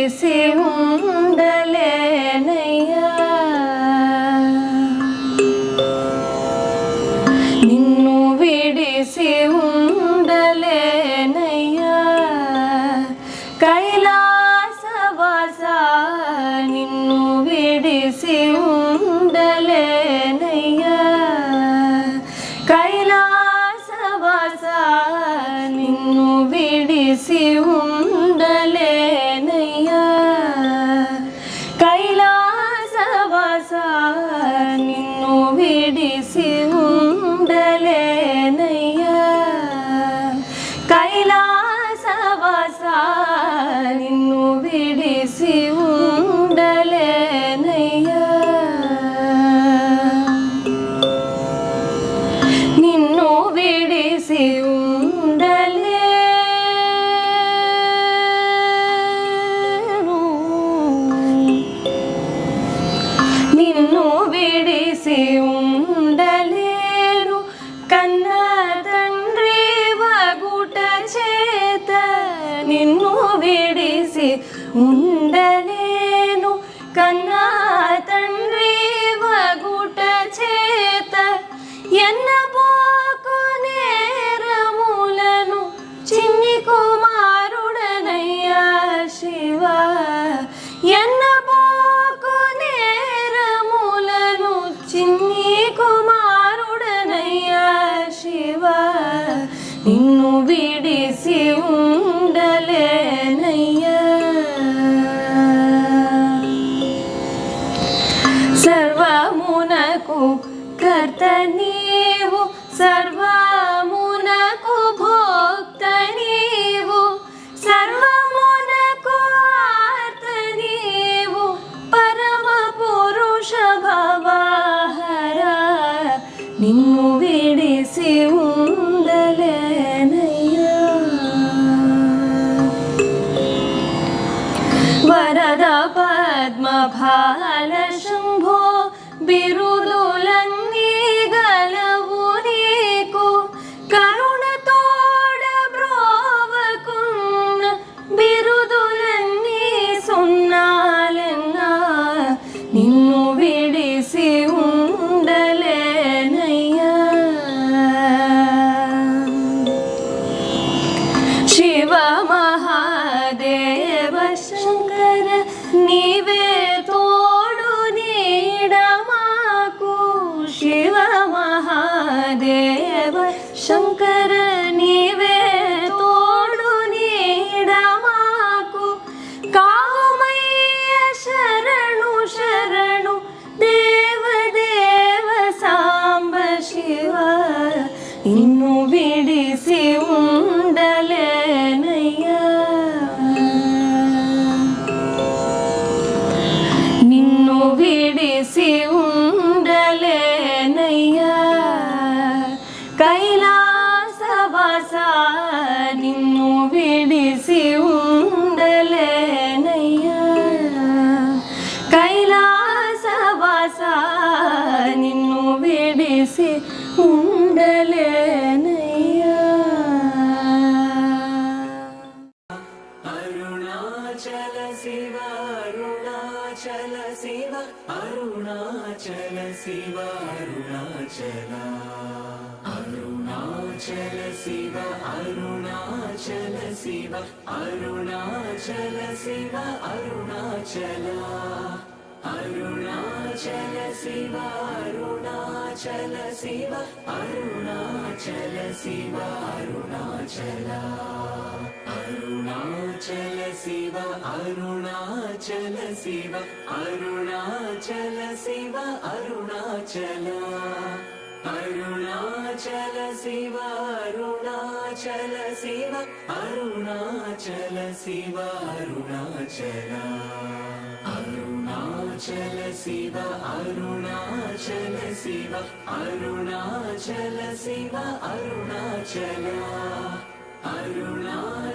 విడిసి ఉండలేనయ్యా, నిన్ను విడిసి ఉండలేనయ్యా, కైలాసవాస నిన్ను విడిసి ఉండలేనయ్యా, కైలాసవాస నిన్ను విడిసి ఉండలేనయ్యా, కైలాసవాస నిన్ను విడిసి ఉండలేనయ్యా, కైలాసవాస నిన్ను విడిసి ఉండలేనయ్యా, నిన్ను విడిసి ఉండలేను, నిన్ను విడిసి ఉండలేను, కన్నా తండ్రి వగుట చేత నిన్ను విడిసి ఉండలేను, కన్నా తండ్రి వగుట చేత ఎన్నబోకు నేరములను చిన్ని కుమారుడనయ్యా శివ, ఎన్నబోకు నేరములను చిన్ని కుమారుడనయ్యా శివ, నిన్ను విడిసి ఉండలేనయ్యా, సర్వమునకు కర్త నీవు, సర్వమునకు భోక్త నీవు, సర్వమునకు ఆర్త నీవు, పరమ పురుష భవహర నిన్ను విడిసి ఉండలేనయ్యా, వరద పద్మఫాల శంభో బిరుదులన్నీ గలవు నీకు, కరుణతోడ బ్రోవకున్న బిరుదులన్నీ సున్నాలెన్నా, నిన్ను విడిసి ఉండలేనయ్యా, శివ మహాదేవ శంకర నీవే తోడు నీడ మాకు, శివ మహాదేవ శంకర నీవే తోడు నీడ మాకు, కామయ్య శరణు శరణు దేవదేవ సాంబ శివ, నిన్ను విడిసి ఉండలేనయ్యా, నిన్ను విడిసి ఉండలేనయ్యా, కైలాసవాస నిన్ను విడిసి ఉండలేనయ్యా, కైలాసవాస నిన్ను విడిసి ఉండలేనయ్యా, అరుణాచల శివ అరుణాచల శివ అరుణాచల శివ అరుణాచల, అరుణాచల శివ అరుణాచల శివ అరుణాచల శివ అరుణాచల, అరుణాచల శివ అరుణాచల శివ అరుణాచల శివ అరుణాచల, అరుణాచల శివ అరుణాచల శివ అరుణాచల శివ అరుణాచల, అరుణాచల శివ అరుణాచల శివ అరుణాచల శివ అరుణాచల, అరుణాచల శివ అరుణాచల శివ అరుణాచల శివ అరుణాచల, అరుణాచల